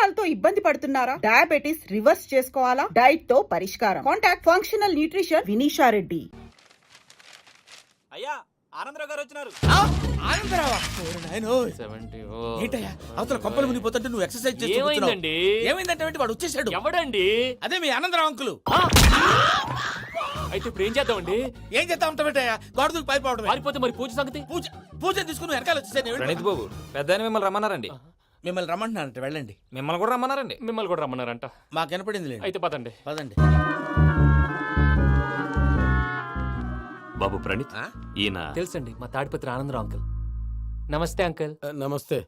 Cholesterol తో ఇబ్బంది పడుతున్నారా? డయాబెటిస్ రివర్స్ చేసుకోవాలా? డైట్ తో పరిష్కారం. Contact functional nutrition Vineesha Reddy. అయ్యా ఆనందరావు గారు వచ్చినారు. ఆనందరావా? ఏంటయ్యా అవతల కొంపలు మునిగిపోతుంటే నువ్వు ఎక్సర్సైజ్ చేస్తున్నావు. ఏమైందంటే వాడు వచ్చేసాడు. ఎవడండి? అదే మీ ఆనందరావు అంకులు. అయితే ఇప్పుడు ఏం చేద్దామండి? ఏం చేస్తా ఉంటావేటయ్యా? గొడవకు పైపోవడం. పారిపోతే మరి పూజ సంగతి? పూజ తీసుకుని వెనకాల వచ్చేసాను. ప్రణీత్ బాబు పెద్ద మిమ్మల్ని రమ్మన్నారండి. మిమ్మల్ని రమ్మంటున్నారంట, వెళ్ళండి. మిమ్మల్ని కూడా రమ్మన్నారండి. మిమ్మల్ని కూడా రమ్మన్నారంట. మాకు వినపడింది. అయితే పదండి. పదండి. బాబు ప్రణీత్, ఈయన తెలుసండి, మా తాడిపత్రి ఆనందరావు అంకుల్. నమస్తే అంకుల్. నమస్తే.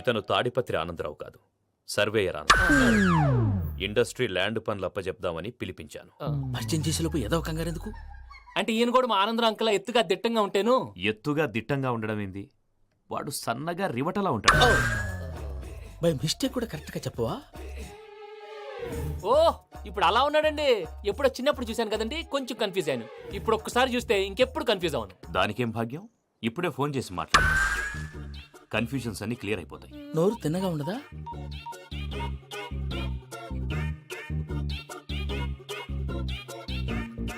ఇతను తాడిపత్రి ఆనందరావు కాదు, సర్వేయర్ ఆనందరావు. ఇండస్ట్రీ ల్యాండ్ పనులు అప్పచెప్దామని పిలిపించాను. పరిచయం చేసేలోపు ఏదో కంగారు ఎందుకు? అంటే ఈయన కూడా మా ఆనందరావు అంకుల్ ఎత్తుగా దిట్టంగా ఉంటాను. ఎత్తుగా దిట్టంగా ఉండడం ఏంది? వాడు సన్నగా రివటలా ఉంటాడు. బై మిస్టేక్ కూడా కరెక్ట్ గా చెప్పవా? ఓ ఇప్పుడు అలా ఉన్నాడండి. ఎప్పుడో చిన్నప్పుడు చూశాను కదండి, కొంచెం కన్ఫ్యూజ్ అయ్యాను. ఇప్పుడు ఒక్కసారి చూస్తే ఇంకెప్పుడు కన్ఫ్యూజ్ అవును. దానికేం భాగ్యం, ఇప్పుడే ఫోన్ చేసి మాట్లాడు. కన్ఫ్యూజన్స్ అన్ని క్లియర్ అయిపోతాయి. నోరు తిన్నగా ఉండదా?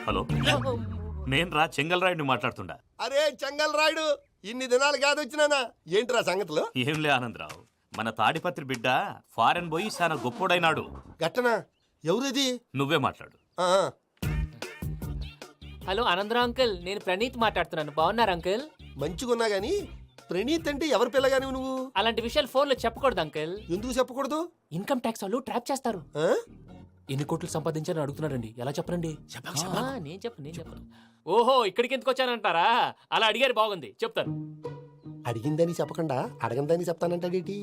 హలో, నేను రా చెంగల్రాయుడిని మాట్లాడుతుండా. అరే చెంగల్ రాయుడు, ఇన్ని దినాలు కాదు వచ్చినానా? ఏంట్రా సంగతులు? ఏంలే ఆనందరావు, మన తాడిపత్రి బిడ్డ ఫారెన్ పోయి చాలా గొప్పోడైనాడు. గట్టనా? ఎవరిది? నువ్వే మాట్లాడు. హలో ఆనందరావు అంకుల్, నేను ప్రణీత్ మాట్లాడుతున్నాను. బాగున్నారు అంకుల్? మంచిగున్నా గాని ప్రణీత్ అంటే ఎవరి పిల్లగాని నువ్వు? అలాంటి విషయాలు ఫోన్లో చెప్పకూడదు అంకుల్. ఎందుకు చెప్పకూడదు? ఇన్కమ్ ట్యాక్స్ వాళ్ళు ట్రాప్ చేస్తారు. ఎన్ని కోట్లు సంపాదించాలని అడుగుతున్నారండి. ఎలా చెప్పరండి? నేను చెప్పను. ఓహో, ఇక్కడికి ఎందుకు వచ్చానంటారా? అలా అడిగారు, బాగుంది, చెప్తాను. అడిగిందని చెప్పకుండా అడగందని చెప్తానంటాడేటి?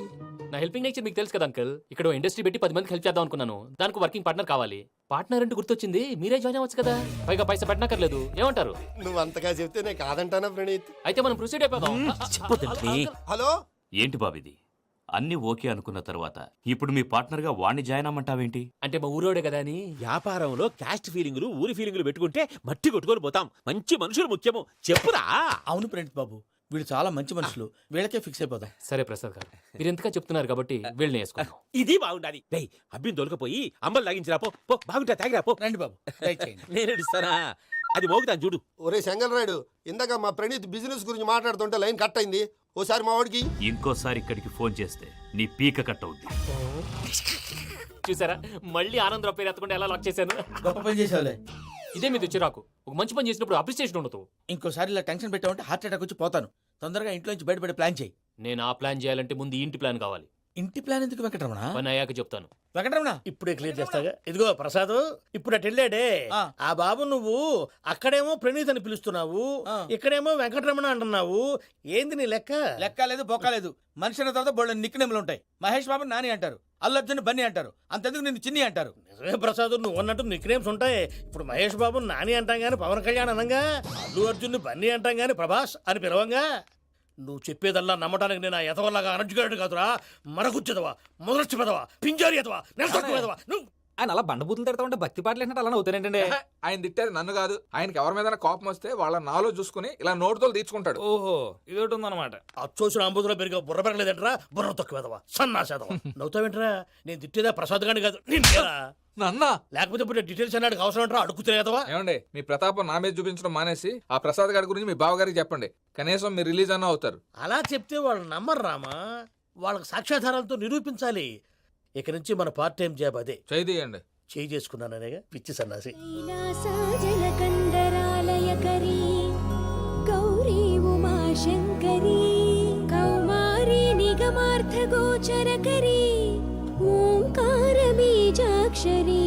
నా హెల్పింగ్ నేచర్ మీకు తెలుసు కదా అంకుల్. ఇక్కడ ఇండస్ట్రీ పెట్టి 10 మందికి హెల్ప్ చేద్దాం అనుకున్నాను. దానికి వర్కింగ్ పార్ట్నర్ కావాలి. పార్ట్నర్ అంటే గుర్తొచ్చింది, మీరే జాయిన్ అవ్వచ్చు కదా. పైగా పైసా పెట్టనక్కర్లేదు. ఏమంటారు? నువ్వు అంతగా చెప్తే నేను కాదంటానా ప్రణీత్? అయితే మనం ప్రొసీడ్ అయిపోదాం. హలో, ఏంటి బాబిది? అన్ని ఓకే అనుకున్న తర్వాత ఇప్పుడు మీ పార్ట్నర్ గా వాణ్ణి జాయిన్ అమ్మంటావేంటి? అంటే మా ఊరోడే కదా అని. వ్యాపారంలో క్యాస్ట్ ఫీలింగులు, ఊరి ఫీలింగులు పెట్టుకుంటే మట్టి కొట్టుకొని పోతాం. మంచి మనుషులు ముఖ్యము. చెప్పురా. అవును ప్రణీత్ బాబు, వీళ్ళు చాలా మంచి మనుషులు. వీళ్ళకే ఫిక్స్ అయిపోదాం. సరే ప్రసాద్ గారు, మీరు ఎంతగా చెప్తున్నారు కాబట్టి వీళ్ళని వేసుకుందాం. ఇది బాగుండాలి. డై అబ్బిని దొలకపోయి అమ్మలు లాగించిరా పో. బాగుంటా తాగిరా పో. రండి బాబు, దయచేయండి. నేను ఇస్తానా? అది మోగుతాను చూడు. ఒరే చెంగల్ రాయుడు, ఇందాక మా ప్రణీత్ బిజినెస్ గురించి మాట్లాడుతుంటే లైన్ కట్ అయింది. ఓసారి మా వాడికి ఇంకోసారి ఇక్కడికి ఫోన్ చేస్తే నీ పీక కట్ అవుద్ది. చూసారా, మళ్ళీ ఆనందరావు పేరు ఎత్తకుండా ఎలా లాక్ చేశాను. గొప్ప పని చేసావులే. ఇదే మీద చిరాకు. ఒక మంచి పని చేసినప్పుడు అప్రిసియేషన్ ఉండదు. ఇంకోసారి ఇలా టెన్షన్ పెట్టామంటే హార్ట్ అటాక్ వచ్చి పోతాను. తొందరగా ఇంట్లో నుంచి బయటపడే ప్లాన్ చేయి. నేను ఆ ప్లాన్ చేయాలంటే ముందు ఈ ఇంటి ప్లాన్ కావాలి. ఇంటి ప్లాన్ ఎందుకు వెంకటరమణ? పని అయ్యాక చెప్తాను. వెంకటరమణ ఇప్పుడే క్లియర్ చేస్తాగా. ఇదిగో ప్రసాద్, ఇప్పుడు అటు వెళ్ళాడే ఆ బాబు, నువ్వు అక్కడేమో ప్రణీత్ అని పిలుస్తున్నావు, ఇక్కడేమో వెంకటరమణ అంటున్నావు. ఏంది నీ లెక్క? లెక్క లేదు, బొక్క లేదు. మనిషి అన్న తర్వాత బోళ్ళ నిక్నెములు ఉంటాయి. మహేష్ బాబు నాని అంటారు, అల్లు అర్జున్ బన్నీ అంటారు, అంతెందుకు నిన్ను చిన్ని అంటారు. నిజమే ప్రసాద్, నువ్వు అన్నట్టు నిక్నేమ్స్ ఉంటాయి. ఇప్పుడు మహేష్ బాబు నాని అంటాం గాని పవన్ కళ్యాణ్ అనంగా, అల్లు అర్జున్ బన్నీ అంటాం గాని ప్రభాస్ అని పిలవంగా. నువ్వు చెప్పేదల్లా నమ్మటానికి నేను ఎతవల్లాగా అనర్జుగాడు కాదురా. మరగుచ్చదవా, మొదలచ్చి పెదవా, పింజారి ఎదవా, నెలసొక్కుదవా. నువ్వు ఆయన అలా బండబూతులు తిడతా ఉంటే భక్తి పాటలు ఏంటంటే అలా అవుతానంటే. ఆయన తిట్టేది నన్ను కాదు, ఆయనకి ఎవరి మీద కోపం వస్తే వాళ్ళ నాలో చూసుకుని ఇలా నోటుతో తీర్చుకుంటాడు. ఓహో, ఇదొకటి ఉందన్నమాట. అచ్చోసిన అంబుధులో పెరిగే బుర్ర పెరగలేదంటరా, బుర్ర తొక్కువేదవా, సన్నాసేదవా. నవ్వుతావేంట్రా? నేను తిట్టేదా ప్రసాద్ గాని కాదు, నిన్నేరా. నన్నా? లేకపోతే ఇప్పుడు డీటెయిల్స్ అన్నాడు అవసరం అంటారా? అడుగుతులేదవా. ఏమండి, మీ ప్రతాపం నా మీద చూపించడం మానేసి ఆ ప్రసాద్ గారి గురించి మీ బావగారికి చెప్పండి. కనీసం మీరు రిలీజ్ అన్న అవుతారు. అలా చెప్తే వాళ్ళు నమ్మరు రామా. వాళ్ళకి సాక్ష్యాధారాలతో నిరూపించాలి. ఇక నుంచి మన పార్ట్ టైం జాబ్ అదే. చేయండి. చేయి చేసుకున్నాననేగా పిచ్చి సన్నాసి. గౌరీ ఉమాశంకరీ కౌమారీ నిగమార్థ గోచరకరీ ఓంకార బీజాక్షరీ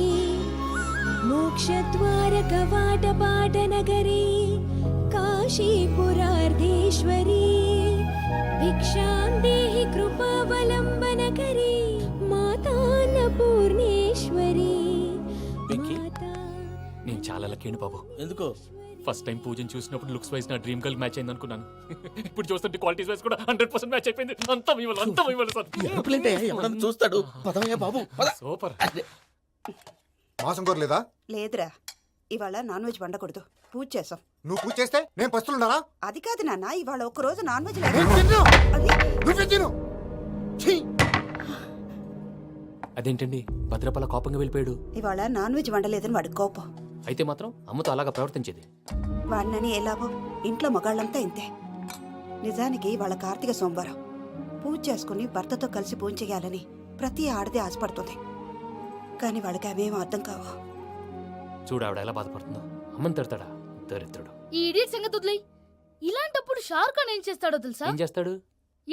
మోక్షద్వార కవాట పాట నగరీ కాశీపురార్ధేశ్వరీ భిక్షాం దేహి కృపావలంబనకరీ మాతాన్నపూర్ణేశ్వరీ. నేను చాలా లక్కీ బాబు. ఎందుకు? ఫస్ట్ టైం పూజను చూసినప్పుడు లుక్స్ వైజ్ నా డ్రీమ్ గర్ల్ మ్యాచ్ అయింది అనుకున్నాను. ఇప్పుడు చూస్తుంటే క్వాలిటీస్ వైజ్ కూడా 100% మ్యాచ్ అయిపోయింది. అంతా ఎవడన్నా చూస్తాడు. పదవయ్యా బాబు, సూపర్. మాసం కోరలేదా? లేదురా, ఇవాళ నాన్ వెజ్ వండకూడదు. పూజ చేసాం. నువ్వు పూజ చేస్తే నేను పస్తులున్నారా? అది కాదు నాన్న, ఇవాళ ఒక్క రోజు నాన్ వెజ్ నువ్వే తిను. అదేంటండి భద్రపల కోపంగా వెళ్ళిపోయాడు? ఇవాళ నాన్ వెజ్ వండలేదని వాడి కోపం. అయితే మాత్రం అమ్మతో అలాగా ప్రవర్తించేది. వాడినని ఎలాగో ఇంట్లో మగాళ్ళంతా ఇంతే. నిజానికి వాళ్ళ కార్తీక సోమవారం పూజ చేసుకుని భర్తతో కలిసి పూజ చేయాలని ప్రతి ఆడది ఆశపడుతుంది. కానీ వాళ్ళకి అవేం అర్థం కావు. చూడు ఆవిడ ఎలా బాధపడుతుందో. అమ్మని తిడతాడా దరిద్రుడు. ఈ ఇడియట్ సంగతి వదిలేయ్. ఇలాంటప్పుడు షారుఖ్ ఖాన్ ఏం చేస్తాడో తెలుసా? ఏం చేస్తాడు?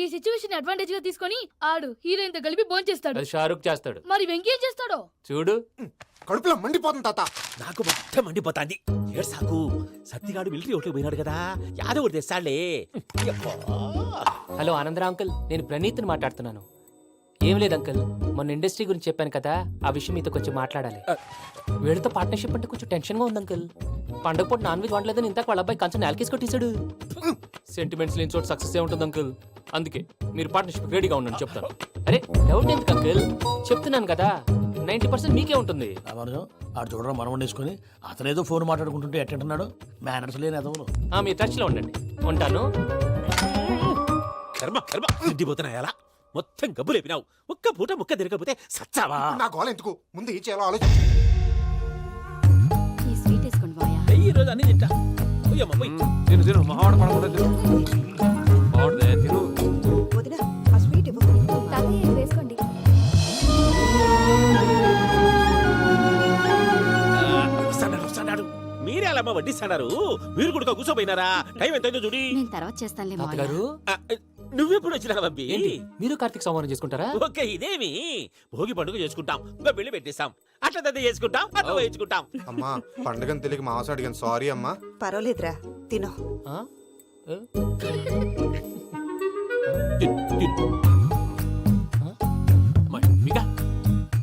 ఈ సిచ్యువేషన్ అడ్వాంటేజ్ గా తీసుకొని ఆడు హీరోయిన్ తో కలిపి బోన్ చేస్తాడు. అది షారుఖ్ చేస్తాడు. మరి వెంకీ ఏం చేస్తాడో చూడు. కడుపులో మండిపోతుంది తాత. నాకు మొత్తం మండిపోతాంది. ఏడు సాకు సత్తిగాడు మిలిటరీ ఒకటి పోయినాడు కదా, యాదవ్ ఒకటి తెస్తాడులే. యబ్బా. హలో ఆనందరా అంకుల్, నేను ప్రణీత్ని మాట్లాడుతున్నాను. ఏం లేదు అంకుల్, మొన్న ఇండస్ట్రీ గురించి చెప్పాను కదా, ఆ విషయం మీతో కొంచెం మాట్లాడాలి. వీడితో పార్ట్నర్షిప్ అంటే కొంచెం టెన్షన్ గా ఉంది అంకుల్. పండగ పూట నాన్ వెజ్ వండలేదని ఇంతకు వాళ్ళ అబ్బాయి కంచెం నేలకేసి కొట్టేశాడు. సెంటిమెంట్స్ లేని చోట సక్సెస్ ఏ ఉంటుంది అంకుల్. అందుకే మీరు పార్ట్నర్షిప్ రెడీగా ఉండండి చెప్తాను. అరే డౌట్ ఎందుకు అంకుల్, చెప్తున్నాను కదా 90% మీకే ఉంటుంది. రామానుజం ఆడు చూడడం మనం వండేసుకొని అతనేదో ఫోన్ మాట్లాడుకుంటుంటే ఎట్టంటున్నాడు. మేనర్స్ లేని అదవులు. మీరు టచ్ లో ఉండండి. ఉంటాను. కర్మ కర్మ తిండిపోతున్నాయి అలా మొత్తం గబ్బు లేపినావు. ఒక్క పూట ముక్క తిరగకపోతే సచ్చావా? నా గోల ఎందుకు, ముందు ఈ చేయాలో ఆలోచించు. ఈ స్వీట్ వేసుకోండి బాయా. ఈ రోజు అన్ని తింటా. పోయమ్మ, పోయ్. తిను తిను మావాడు పడకుండా తిను. మావాడిదే తిను. వదిన ఆ స్వీట్ ఇవ్వు. తాతయ్య వేసుకోండి. వస్తాడు. మీరే అలా అమ్మ వడ్డిస్తాడారు. మీరు కూడా కూర్చోపోయినారా? టైం ఎంతైందో చూడి. నేను తర్వాత చేస్తానులే మావయ్య. తాతగారు ఆ, నువ్వెప్పుడు వచ్చినా బంబి? ఏంటి మీరు కార్తీక సంహారం చేసుకుంటారా? ఓకే, ఇదేమి భోగి పండుగ చేసుకుంటాం, ఇంకా పెళ్లి పెట్టేస్తాం, అట్లా దద్ద చేసుకుంటాం, అట్లా వేయించుకుంటాం. అమ్మా పండుగని తెలియక మాంసం అడిగాను, సారీ అమ్మా. పర్వాలేదురా తినో. ఆ? ఏ?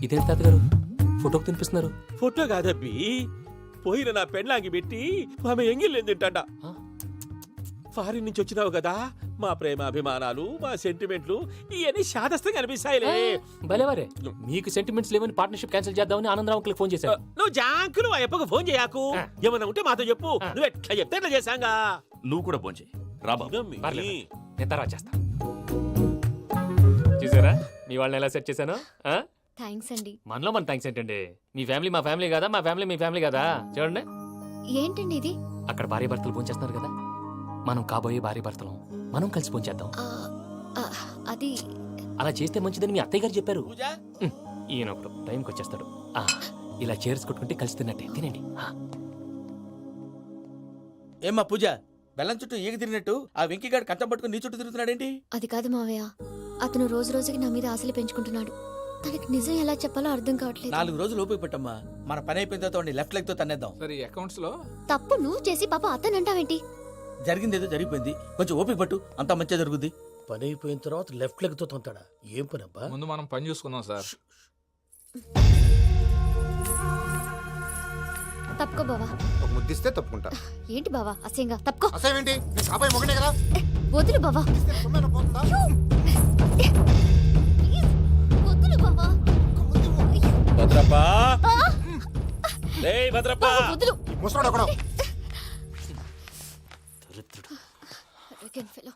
ఇదేంటి తాతగారు ఫోటోకి తినిపిస్తున్నారు? ఫోటో కాదబ్బి, పోయిన నా పెళ్ళాంగి పెట్టి ఆమె ఎంగిల్లేం తింటాడ. ఆ? ఫారిన్ నుంచి వచ్చినావు కదా, మా ప్రేమ అభిమానాలు, మా సెంటిమెంట్లు ఇవన్నీ శాదస్తంగా అనిపిస్తాయిలే. భలేవారే, మీకు సెంటిమెంట్స్ లేవని పార్ట్నర్షిప్ క్యాన్సిల్ చేద్దామని ఆనందరావు అంకుల్ ఫోన్ చేశారు. నువ్వు జాంకులు ఆ అప్పకు ఫోన్ చేయకు. ఏమన్నా ఉంటే మాతో చెప్పు. నువ్వు ఎట్లా చెప్తే ఎట్లా చేశాంగా. నువ్వు కూడా ఫోన్ చేయి రా బాబు. ఇదమ్మి. పర్లేదు, నేను తర్వాత చేస్తా. చూసారా మీ వాళ్ళని ఎలా సెట్ చేశాను? థ్యాంక్స్ అండి. మనలో మన థ్యాంక్స్ ఏంటండి, మీ ఫ్యామిలీ మా ఫ్యామిలీ కదా, మా ఫ్యామిలీ మీ ఫ్యామిలీ కదా. చూడండి, ఏంటండి ఇది? అక్కడ భార్య భర్తలు ఫోన్ చేస్తున్నారు కదా, మనం కాబోయే భార్య భర్తలు మనం కలిసి ఫోన్ చేద్దాం. అది అలా చేస్తే మంచిదని మీ అత్తయ్య గారు చెప్పారు. పూజ ఈయన ఒకడు టైంకి వచ్చేస్తాడు. ఇలా చేర్స్ కొట్టుకుంటే కలిసి తిన్నట్టే, తినండి. ఏమ్మా పూజ, బెల్లం చుట్టూ ఈగ తిరిగినట్టు ఆ వెంకీగాడు కంచం పట్టుకుని నీ చుట్టూ తిరుగుతున్నాడేంటి? అది కాదు మావయ్య, అతను రోజు రోజుకి నా మీద ఆశలు పెంచుకుంటున్నాడు. తనకి నిజం ఎలా చెప్పాలో అర్థం కావట్లేదు. 4 రోజులు ఓపిక పట్టమ్మా, మన పని అయిపోయిన తర్వాత లెఫ్ట్ లెగ్ తో తన్నేద్దాం. సరే అకౌంట్స్ లో తప్పు నువ్వు చేసి పాప అతను అంటావేంటి? జరిగింది ఏదో జరిగిపోయింది, కొంచెం ఓపిక పట్టు, అంతా మంచిగా జరుగుద్ది. పని అయిపోయిన తర్వాత లెఫ్ట్ లెగ్ తో తొంతాడా? ఏం పని అబ్బా? ముందు మనం పని చూసుకుందాం సార్. తప్పుకో బావా. ఒక ముద్దిస్తే తప్పుకుంటా. ఏంటి బావా అసహ్యంగా? తప్పుకో. అసేమేంటి, నీ కాపాయి మొగనే కదా. వదులు బావా. సొమ్మేనా పోతుందా? వదులు బావా. భద్రప్పా, లేయ్ భద్రప్పా. వదులు. ముసరాడు ఒకడు. దరిద్రుడు. Arrogant fellow.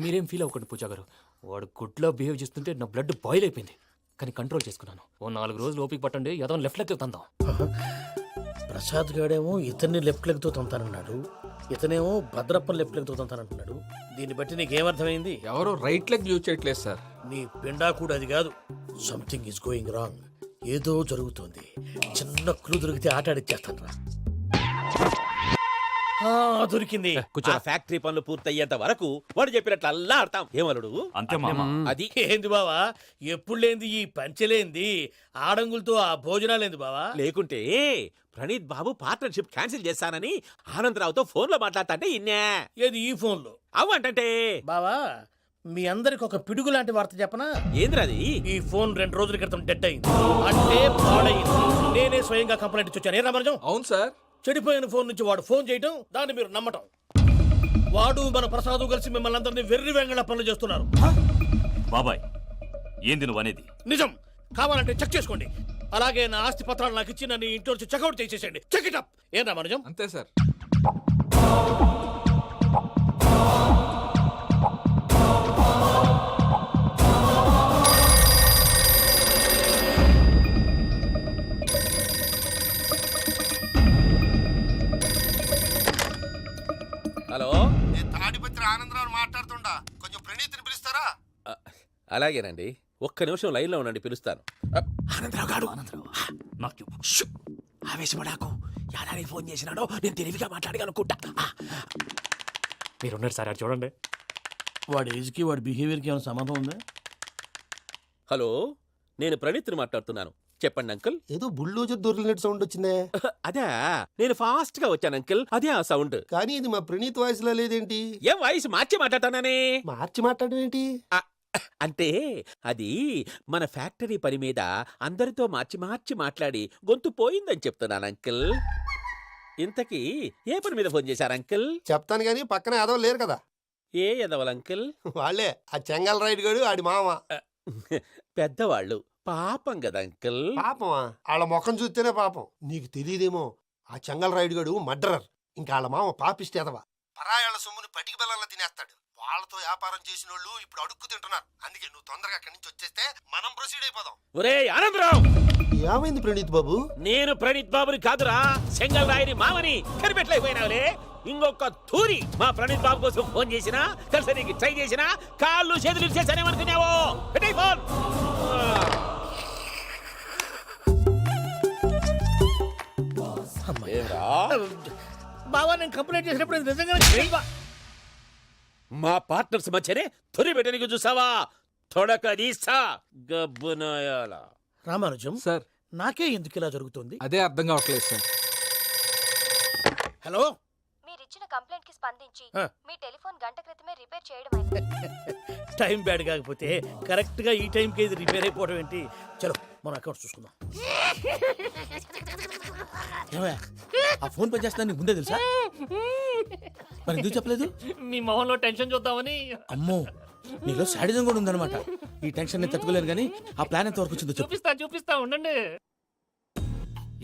మీరేం ఫీల్ అవ్వకండి పూజా గారు, వాడు గుడ్లో బిహేవ్ చేస్తుంటే నా బ్లడ్ బాయిల్ అయిపోయింది. కానీ కంట్రోల్ చేసుకున్నాను. ఓ 4 రోజులు ఓపిక పట్టండి, ఏదో లెఫ్ట్ లెగ్ తందాం. ప్రసాద్ గాడేమో ఇతన్ని లెఫ్ట్ లెగ్ తో తొంతానన్నాడు, ఇతనేమో భద్రప్ప లెఫ్ట్ లెగ్ తో తొంతానంటున్నాడు. దీన్ని బట్టి నీకేమర్థమైంది? ఎవరు రైట్ లెగ్ యూజ్ చేయట్లేదు సార్. నీ పిండా కూడా అది కాదు. Something is going wrong. ఏదో జరుగుతోంది. చిన్న క్లూ దొరికితే ఆట ఆడిచ్చేస్తాను రా. దొరికింది. ఆ ఫ్యాక్టరీ పనులు పూర్తయ్యేంత వరకు వాడు చెప్పినట్లు అల్లా ఆడతాం. ఏమలుడు? అంతే మామ. అది ఏంది బావా, ఎప్పుడు లేంది ఈ పంచలేంది, ఆడంగులతో ఆ భోజనాలేంది బావా? లేకుంటే ప్రణీత్ బాబు పార్ట్నర్షిప్ క్యాన్సిల్ చేస్తానని ఆనందరావుతో ఫోన్ లో మాట్లాడతాంటే ఇన్నే. ఏది ఈ ఫోన్ లో? అవ్వంటే బావా, మీ అందరికి ఒక పిడుగు లాంటి వార్త చెప్పనా? ఏంద్రది? ఈ ఫోన్ 2 రోజుల క్రితం డెడ్ అయింది, అంటే పాడైంది. నేనే స్వయంగా కంప్లైంట్ ఇచ్చాను. ఏ రామరాజం? అవును సార్. చెడిపోయిన ఫోన్ నుంచి వాడు ఫోన్ చేయటం, దాన్ని మీరు నమ్మటం. వాడు మన ప్రసాదు కలిసి మిమ్మల్ని అందరినీ వెర్రి వెంగళ పనులు చేస్తున్నారు. బాబాయ్ ఏంది నువ్వు అనేది? నిజం. కావాలంటే చెక్ చేసుకోండి. అలాగే నా ఆస్తి పత్రాలు నాకు ఇచ్చి నన్ను ఇంట్లో నుంచి చెక్అౌట్ చేసేసండి. Check it up. ఏం రామరాజం? అంతే సార్. అలాగేనండి, ఒక్క నిమిషం లైన్లో ఉండండి, పిలుస్తాను. ఆనందరావు గారు షూ! ఆవేశపడాకు. యాదానికి ఫోన్ చేసినాడో నేను తెలివిగా మాట్లాడగలనుకుంటా. మీరున్నారు సార్, అది చూడండి. వాడి ఏజ్కి వాడి బిహేవియర్కి ఏమైనా సంబంధం ఉందా? హలో, నేను ప్రణీత్ని మాట్లాడుతున్నాను. చెప్పండి అంకుల్. ఏదో బుల్డోజర్ దొరికినట్టు సౌండ్ వచ్చిందే. అదే, నేను ఫాస్ట్ గా వచ్చాను అంకుల్, అదే ఆ సౌండ్. కానీ ఇది మా ప్రణీత్ వాయిస్ లో లేదేంటి? ఏం వాయిస్ మార్చి మాట్లాడతానని? మార్చి మాట్లాడడం ఏంటి? అంటే అది మన ఫ్యాక్టరీ పని మీద అందరితో మార్చి మాట్లాడి గొంతు పోయిందని చెప్తున్నాను అంకుల్. ఇంతకీ ఏ పని మీద ఫోన్ చేశారు అంకుల్? చెప్తాను కానీ పక్కన ఏదో లేరు కదా. ఏ ఎదవల్ అంకుల్? వాళ్ళే ఆ చెంగల్ రైడ్ గడు ఆడి మామ. పెద్దవాళ్ళు, పాపం కదా అంకుల్. పాపమా? వాళ్ళ ముఖం చూస్తేనే పాపం. నీకు తెలియదేమో, ఆ చెంగల్ రైడ్ గడు మర్డరర్. ఇంకా వాళ్ళ మామ పాపిస్తేదవా. పరాయాళ్ళ సొమ్ముని పటికి బెల్లంలో తినేస్తాడు. వాళ్ళతో వ్యాపారం చేసిన వాళ్ళు ఇప్పుడు అడుక్కు తింటున్నారు. అందుకే నువ్వు తొందరగా అక్కడి నుంచి వచ్చేస్తే మనం ప్రొసీడ్ అయిపోదాం. ఒరే ఆనందరావు! ఏమైంది ప్రణీత్ బాబు? నేను ప్రణీత్ బాబుని కాదురా, సెంగల్ రాయని మామని. కనిపెట్టలేకపోయినావులే. ఇంకొక తూరి మా ప్రణీత్ బాబు కోసం ఫోన్ చేసినా, కలిసి నీకు ట్రై చేసినా, కాళ్ళు చేతులు చేశానేమనుకున్నావో. పెట్టేయ్ ఫోన్. బావా, నేను కంప్లైంట్ చేసినప్పుడు ఇది నిజంగా చేయవా? మా పార్ట్నర్స్ మధ్యనే తొలి పెట్టడానికి చూసావా? తొడక తీస్తా గబ్బునాయాల. రామానుజం సార్, నాకే ఎందుకు ఇలా జరుగుతుంది? అదే అర్థం కావట్లేదు సార్. హలో, మీరిచ్చిన కంప్లైంట్ కి స్పందించి ఆ. మీ టెలిఫోన్ గంట క్రితమే రిపేర్ చేయడం టైం బ్యాడ్ కాకపోతే కరెక్ట్ గా ఈ టైంకి ఇది రిపేర్ అయిపోవడం ఏంటి? చలో మన అకౌంట్ చూసుకుందాం. ఏమయ్య, ఆ ఫోన్ పని చేస్తున్నా నీకు ముందే తెలుసా? మరి ఎందుకు చెప్పలేదు? మీ మొహంలో టెన్షన్ చూద్దామని. అమ్మో, నీలో శాడిజం కూడా ఉందన్నమాట. ఈ టెన్షన్ నేను తట్టుకోలేను కానీ ఆ ప్లాన్ ఎంత వరకు వచ్చిందో చెప్పు. చూపిస్తా ఉండండి.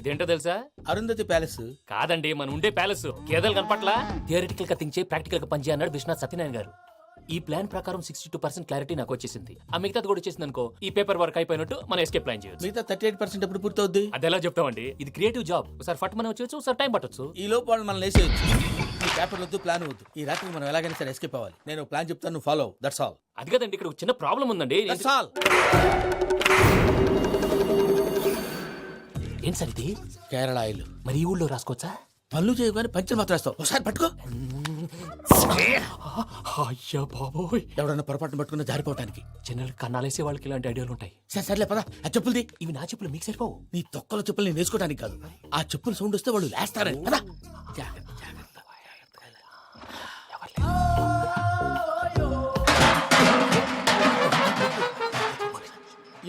ఇదేంటో తెలుసా? అరుంధతి ప్యాలెస్. కాదండి, మన ఉండే ప్యాలెస్. గేదెలు కనపట్లా? థియరిటికల్ గా థింక్ చేయి, ప్రాక్టికల్ గా పనిచేయ అన్నాడు విశ్వనాథ్ సత్యనారాయణ గారు. ఈ ప్లాన్ ప్రకారం 62% క్లారిటీ నాకు వచ్చేసింది. ఆ మిగతాది కూడా వచ్చేసింది అనుకో, ఈ పేపర్ వర్క్ అయిపోయినట్టు మనం ఎస్కేప్ ప్లాన్ చేయొచ్చు. మిగతా 38% ఎప్పుడు పూర్తవుద్ది? అది ఎలా చెప్తామండి? ఇది క్రియేటివ్ జాబ్. ఒకసారి ఫట్ మనం వచ్చేయచ్చు, ఒకసారి టైం పట్టొచ్చు. ఈ లోపు వాళ్ళు మనం లేసేయచ్చు. ఈ పేపర్ వద్దు, ప్లాన్ వద్దు. ఈ రాత్రికి మనం ఎలాగైనా సరే ఎస్కేప్ అవ్వాలి. నేను ప్లాన్ చెప్తాను, నువ్వు ఫాలో. That's all. అది కదండి, ఇక్కడ ఒక చిన్న ప్రాబ్లం ఉందండి. That's all. ఏం సార్ ఇది? కేరళ ఆయిల్. మరి ఈ ఊళ్ళో రాసుకోవచ్చా? పనులు చేయగానే పంచర్ మాత్రం వేస్తావు. ఒకసారి పట్టుకో. అయ్యా బాబోయ్, ఎవడన్నా పొరపాటున పట్టుకున్న జారిపోవటానికి. జనరల్ కన్నాలేసే వాళ్ళకి ఇలాంటి ఐడియాలు ఉంటాయి. సరే సర్లే పద. ఆ చెప్పులది. ఇవి నా చెప్పులు మీకు సరిపోవు. నీ తొక్కల చెప్పులు నేను వేసుకోవడానికి కాదు, ఆ చెప్పులు సౌండ్ వస్తే వాళ్ళు లేస్తారని. పద. జాగ్రత్త, జాగ్రత్త.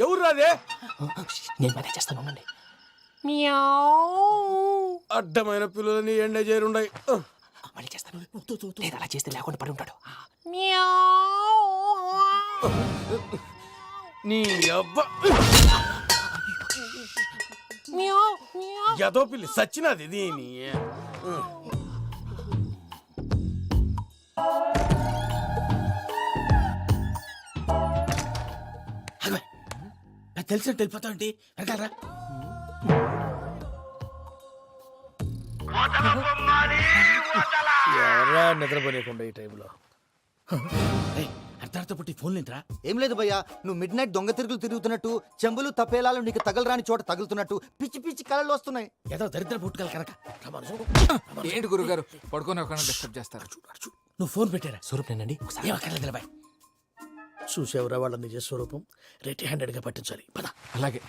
ఎవరు రాదే? నేను మేనేజ్ చేస్తాను, ఉండండి. అడ్డమైన పిల్లలని ఎండ చేరుండయి. మళ్ళీ చేస్తాను. లేదు, అలా చేస్తే లేకుండా పడి ఉంటాడు. నీ అబ్బా ఎదో పిల్లి సచ్చినది దీని. నాకు తెలిసినట్టు వెళ్ళిపోతావు ఏంటి? వెనకాలరా. ఎవరా నిద్రపోలేకుండా ఈ టైంలో? అర్ధార్థ పుట్టి ఫోన్ లేంట్రా. ఏం లేదు భయ్యా, నువ్వు మిడ్ నైట్ దొంగ తిరుగులు తిరుగుతున్నట్టు, చెంబులు తపేలాలు నీకు తగలరాని చోట తగులుతున్నట్టు పిచ్చి పిచ్చి కళలు వస్తున్నాయి. ఏదో దరిద్ర పుట్టుకల కనుక. ఏంటి గురుగారు పడుకొని ఒక డిస్టర్బ్ చేస్తారు? నువ్వు ఫోన్ పెట్టారా? స్వరూప్ నేనండి. ఒకసారి ఏమక్కర్లేదు బాయ్. చూసేవరా వాళ్ళ నిజ స్వరూపం. రెట్టి హ్యాండెడ్ గా పట్టించాలి. పద. అలాగే.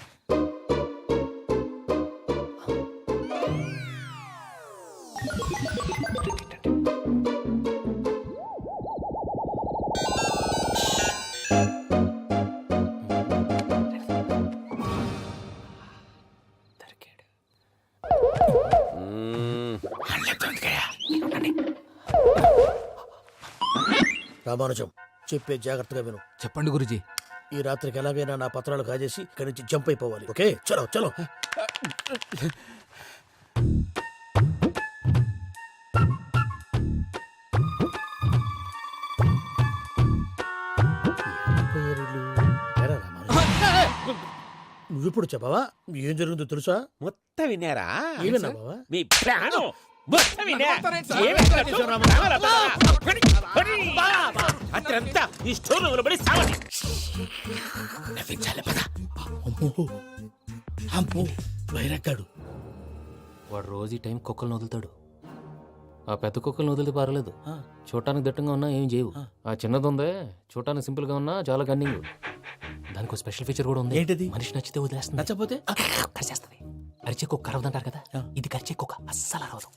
రామానుజం, చెప్పే జాగ్రత్తగా విను. చెప్పండి గురుజీ. ఈ రాత్రికి ఎలాగైనా నా పత్రాలు కాజేసి ఇక్కడి నుంచి జంప్ అయిపోవాలి. ఓకే, చలో చలో. నువ్విప్పుడు చెప్పవా? ఏం జరిగిందో తెలుసా? మొత్తం విన్నారా? ఏమన్నా బావా? మీ ప్లాను అత్రంతా ఈ స్టోర్ రూమ్ లో పడి సావండి. నవ్వించాలి పద. అమ్మో అమ్మో వైరగ్గాడు. వాడు రోజు ఈ టైం కుక్కలను వదులుతాడు. ఆ పెద్ద కుక్కలను వదిలితే పర్లేదు, చూడటానికి దట్టంగా ఉన్నా ఏం చేయవు. ఆ చిన్నది ఉందే చూడటానికి సింపుల్ గా ఉన్నా చాలా కన్నింగ్. దానికి ఒక స్పెషల్ ఫీచర్ కూడా ఉంది. ఏంటిది? మనిషి నచ్చితే వదిలేస్తుంది, నచ్చపోతే కరిచేస్తుంది. అరిచే కుక్క అరవదంటారు కదా, ఇది కరిచే కుక్క అస్సలు అరవదు.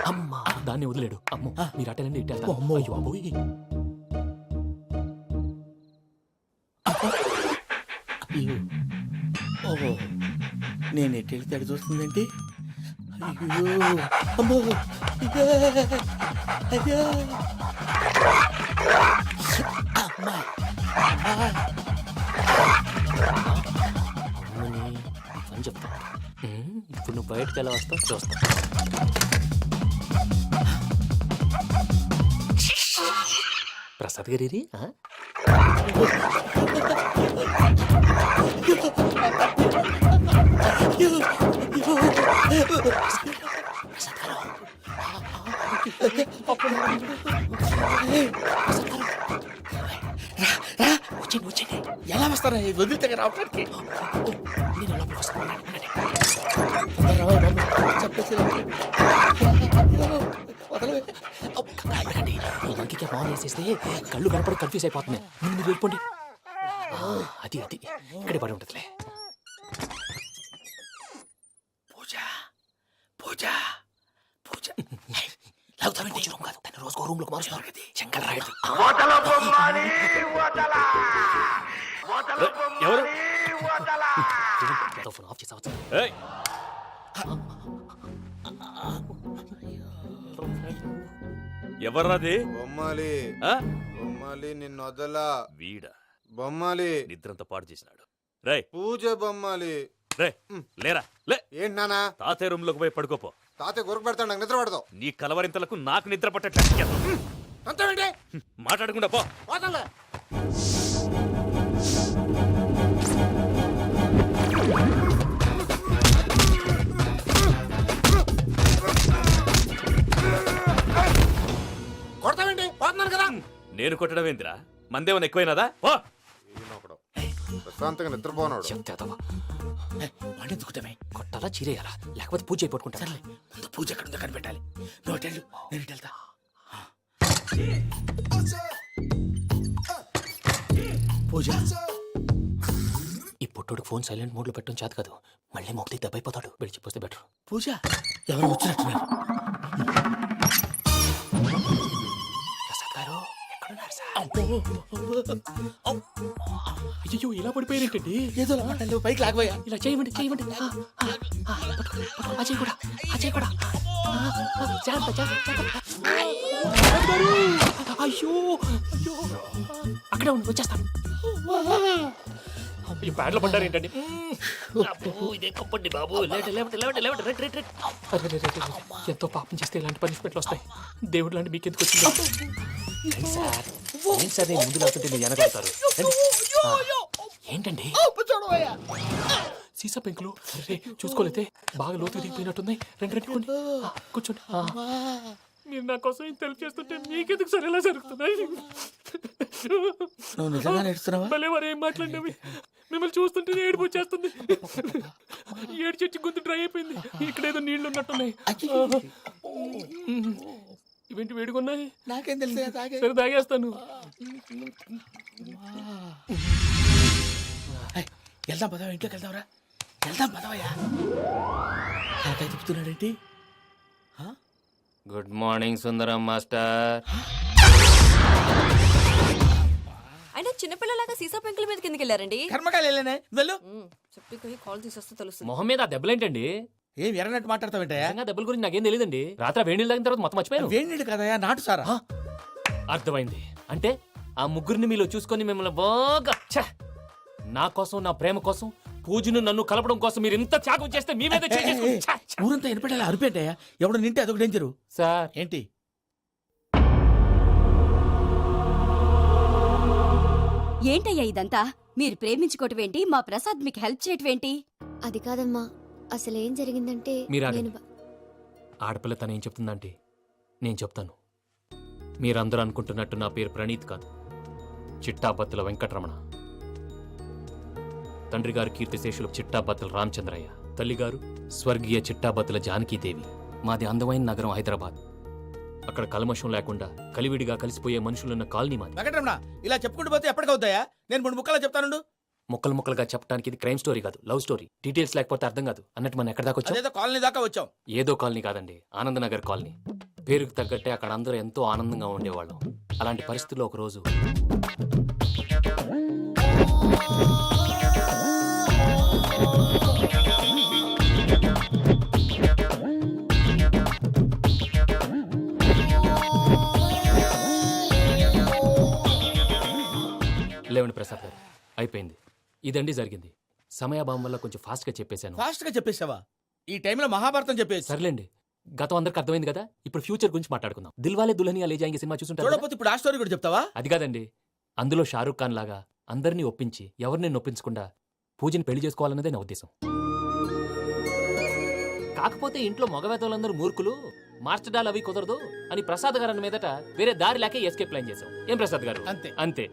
అమ్మా దాన్ని వదిలేడు. అమ్మో మీరు అటెండి ఇటు వెళ్తారు. అయ్యో అబ్బోయ్. ఓహో నేను ఎటు వెళ్తే అటు చూస్తుందేంటి? అయ్యో అమ్మో అయ్యో అయ్యో అమ్మా అమ్మని అని చెప్తా. ఇప్పుడు నువ్వు బయటకు ఎలా వస్తావు చూస్తా. ప్రసాద్ గారి వచ్చండి. ఎలా వస్తారా వదిలితే రావటానికి? నేను లోపలికి వస్తాను. ఈ లంకికి బాగా వేసేస్తే కళ్ళు కనపడి కన్ఫ్యూజ్ అయిపోతున్నాయి. మీరు వెళ్ళిపోండి. అది అది ఇక్కడే పడి ఉంటుందిలే. పూజ పూజ పూజ పూజ రూమ్ కాదు, తన రోజుకో రూమ్ లోకి మారుస్తున్నారు కదా. చెంగల్ రాయుడు ఎవరు? ఫోన్ ఆఫ్ చేసావచ్చు. ఎవర్రాది? బొమ్మాలి ఆ? బొమ్మాలి నిన్ను వదలా. వీడా బొమ్మాలి నిద్రంతా పాడు చేసినాడు. రే పూజ బొమ్మాలి. రే లేరా లే. ఏంటి నానా? తాతయ్య రూమ్ లోకి పోయి పడుకోపో. తాతయ్య గురకు పెడతాడు, నాకు నిద్ర పడతావు. నీ కలవరింతలకు నాకు నిద్ర పట్టట్లేదు. అంతేంటి? మాట్లాడకుండా పో. పోతాలే. కొడతావేంటి? పోతున్నాను కదా. నేను కొట్టడం ఏంటిరా? మందేమన్నా ఎక్కువైనదా? పో. ఈయనొకడు ప్రశాంతంగా నిద్రపోనాడు. చెప్తావా వాడెందుకుంటామే? కొట్టాలా చీరేయాలా లేకపోతే పూజ అయిపోట్టుకుంటా. సర్లే ముందు పూజ ఎక్కడ ఉందో కనిపెట్టాలి. నువ్వు అటు వెళ్ళు, నేను ఇటు వెళ్తా. పూజ ఈ పుట్టుడికి ఫోన్ సైలెంట్ మోడ్ లో పెట్టడం చేత కాదు, మళ్ళీ మొక్కి దెబ్బైపోతాడు. వెళ్ళి చెప్పొస్తే బెటర్. పూజ ఎవరు వచ్చినట్టున్నారు? ప్రసాద్ గారు ఎక్కడున్నారు సార్? అయ్యో ఇలా పడిపోయారేంటండి? ఏదో మాటలు పైకి లాగబోయా. ఇలా చేయమండి చేయమండి. అజయ్ కూడా అజయ్ కూడా జాగ్రత్త జాగ్రత్త. అయ్యో అయ్యో అక్కడే ఉండి వచ్చేస్తాను. ఈ బ్యాడ్లో పడ్డారు ఏంటండి? ఇదే కప్పండి బాబు. ఎంతో పాపం చేస్తే ఇలాంటి పనిష్మెంట్లు వస్తాయి. దేవుడు లాంటి మీకు ఎందుకు వచ్చింది సార్? ఏం సార్ నేను ముందు లేకుంటే మీరు వెనకాడతారు ఏంటండి? సీసా పెంకులు చూసుకోలేతే బాగా లోతు దిగిపోయినట్టున్నాయి. రండి రండి కొన్ని కూర్చోండి. మీరు నా కోసం ఇంత హెల్ప్ చేస్తుంటే మీకెందుకు సరే ఎలా జరుగుతున్నాయి? నువ్వు నిజంగా నేర్చుతున్నావా? భలే వారు ఏం మాట్లాడినవి. మిమ్మల్ని చూస్తుంటే ఏడుపు వచ్చేస్తుంది. ఏడు చెట్టు గొంతు డ్రై అయిపోయింది. ఇక్కడ ఏదో నీళ్లు ఉన్నట్టున్నాయి. ఇవేంటి వేడుకున్నాయి? నాకేం తెలుసు. సరే తాగేస్తాను. వెళ్దాం పదవా, ఇంట్లోకి వెళ్దాంరా. వెళ్దాం పదవయ్యా. నాకై చెప్తున్నాడేంటి? గుడ్ మార్నింగ్ సుందరం మాస్టర్. అయినా చిన్నపిల్లలాగా సీసా పెంకుల మీద కిందకి వెళ్ళారండి. కర్మకాయలు వెళ్ళానే వెళ్ళు. చెప్పి కాల్ తీసేస్తే తెలుస్తుంది. మొహం మీద ఆ దెబ్బలేంటండి? ఏం ఎర్రనట్టు మాట్లాడతావేంటయా? నిజంగా దెబ్బల గురించి నాకేం తెలియదండి. రాత్రి వేడి నీళ్ళు తాగిన తర్వాత మొత్తం మర్చిపోయాను. వేడి నీళ్ళు కదయా, నాటు సారా. అర్థమైంది. అంటే ఆ ముగ్గురిని మీలో చూసుకొని మిమ్మల్ని బాగా నా కోసం నా ప్రేమ కోసం పూజను నన్ను కలపడం కోసం మీరు ఇంత త్యాగం చేస్తే మీ మీద ఊరంతా ఎనపెట్టాలి అరిపేటయా. ఎవడు నింటే అదొక డేంజరు. సార్ ఏంటి? ఏంటయ్యా ఇదంతా? మీరు ప్రేమించుకోవటం ఏంటి? మా ప్రసాద్ మీకు హెల్ప్ చేయటం ఏంటి? అది కాదమ్మా, అసలు ఏం జరిగిందంటే మీరు నేను ఆడపిల్ల తను ఏం చెప్తుందంటే నేను చెప్తాను. మీరందరూ అనుకుంటున్నట్టు నా పేరు ప్రణీత్ కాదు, చిట్టాబత్తుల వెంకటరమణ. తండ్రి గారు కీర్తిశేషులు చిట్టాబత్తుల రామచంద్రయ్య, తల్లిగారు స్వర్గీయ చిట్టాబత్తుల జానకీదేవి. మాది అందమైన నగరం హైదరాబాద్. అక్కడ కల్మషం లేకుండా కలివిడిగా కలిసిపోయే మనుషులున్న కాలనీ మాది. వెంకటరమణ ఇలా చెప్పుకుంటూ పోతే ఎప్పటికవుతాయా? నేను 3 ముక్కలా చెప్తానుండు. ముక్కలు ముక్కలుగా చెప్పడానికి ఇది క్రైమ్ స్టోరీ కాదు, లవ్ స్టోరీ. డీటెయిల్స్ లేకపోతే అర్థం కాదు. అన్నట్టు మనం ఎక్కడ దాకా వచ్చాం? అదేదో కాలనీ దాకా వచ్చాం. ఏదో కాలనీ కాదండి, ఆనందనగర్ కాలనీ. పేరుకు తగ్గట్టే అక్కడ అందరూ ఎంతో ఆనందంగా ఉండేవాళ్ళం. అలాంటి పరిస్థితుల్లో ఒక రోజు లేవండి ప్రసాద్ గారు, అయిపోయింది. ఇదండి జరిగింది. సమయాభావం వల్ల కొంచెం ఫాస్ట్ గా చెప్పేశాను. ఫాస్ట్ గా చెప్పేసావా? ఈ టైంలో మహాభారతం చెప్పేసి. సర్లేండి, గతం అందరికి అర్థమైంది కదా. ఇప్పుడు ఫ్యూచర్ గురించి మాట్లాడుకుందాం. దిల్వాలే దుల్హనియా లే జాయేంగే సినిమా చూసుంటారు కదా? చూడకపోతే ఇప్పుడు ఆ స్టోరీ కూడా చెప్తావా? అది కాదండి, అందులో షారూఖ్ ఖాన్ లాగా అందరినీ ఒప్పించి ఎవరిని నొప్పించకుండా పూజని పెళ్లి చేసుకోవాలన్నదే నా ఉద్దేశం. కాకపోతే ఇంట్లో మగవేతలందరూ మూర్ఖులు, మార్చడాలు అవి కుదరదు అని ప్రసాద్ గారు అన్న మీదట వేరే దారి లేక ఎస్కేప్ ప్లాన్ చేశాం. ఏం ప్రసాద్ గారు? అంతే అంతే.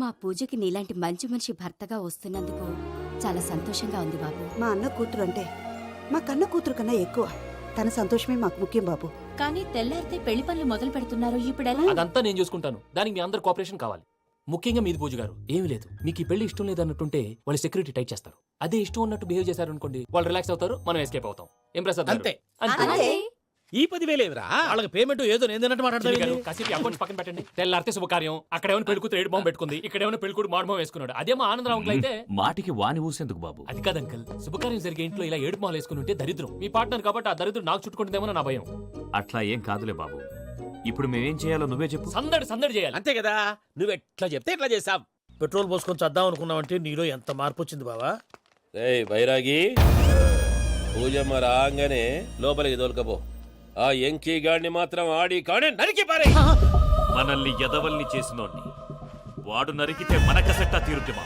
మా పూజకి నీలాంటి మంచి మనిషి భర్తగా వస్తున్నందుకు చాలా సంతోషంగా ఉంది బాబు. మా అన్న కూతురు అంటే మా కన్న కూతురు కన్నా ఎక్కువ. తన సంతోషమే మాకు ముఖ్యం బాబు. కానీ తెల్లారితే పెళ్లి పనులు మొదలు పెడుతున్నారు, ఇప్పుడెలా? అదంతా నేను చూసుకుంటాను. దానికి మీ అందరు కోఆపరేషన్ కావాలి. ముఖ్యంగా మీది పూజ గారు. ఏమీ లేదు, మీకు ఈ పెళ్లి ఇష్టం లేదు అన్నట్టుంటే వాళ్ళు సెక్యూరిటీ టైట్ చేస్తారు. అదే ఇష్టం ఉన్నట్టు బిహేవ్ చేశారు అనుకోండి, వాళ్ళు రిలాక్స్ అవుతారు, మనం ఎస్కేప్ అవుతాం. ఏం ప్రసాద్ గారు? అంతే. అంతే. ఈ 10,000 ఏమిరా? వాళ్ళకి పేమెంట్ ఏదో నేను చిన్ని గారు, మాట్లాడతాను. కాసేపు అకౌంట్స్ పక్కన పెట్టండి. తెల్లారితే శుభకార్యం, అక్కడేమైనా పెళ్లికూతురు ఏడు బాంబు పెట్టుకుంది, ఇక్కడేమైనా పెళ్లికూడు మాడు బాంబు వేసుకున్నాడు. అదేమో ఆనందరావు అంకుల్ అయితే మాటికి వాని ఊసేందుకు బాబు? అది కాదు అంకుల్, శుభకార్యం జరిగే ఇంట్లో ఇలా ఏడు మాలు వేసుకుని ఉంటే దరిద్రం. మీ పార్ట్నర్ కాబట్టి ఆ దరిద్రం నాకు చుట్టుకుంటుందేమో నా భయం. అట్లా ఏం కాదులే బాబు. ఇప్పుడు మేమేం చేయాలో నువ్వే చెప్పు. సందడి సందడి చేయాలి. అంతే కదా, నువ్వు ఎట్లా చెప్తే ఎట్లా చేసాం. పెట్రోల్ పోసుకొని చద్దాం అనుకున్నావంటే నీలో ఎంత మార్పు వచ్చింది బావా. ఏయ్ బైరాగి, పూజమ్మ రాగానే లోపలికి దొరకపో. ఆ ఎంకీ గాడిని మాత్రం ఆడి కానీ నరికి పారే. మనల్ని ఎదవల్ని చేసినోడ్ని వాడు నరికితే మనకసెట్టా తీరుద్దిమా.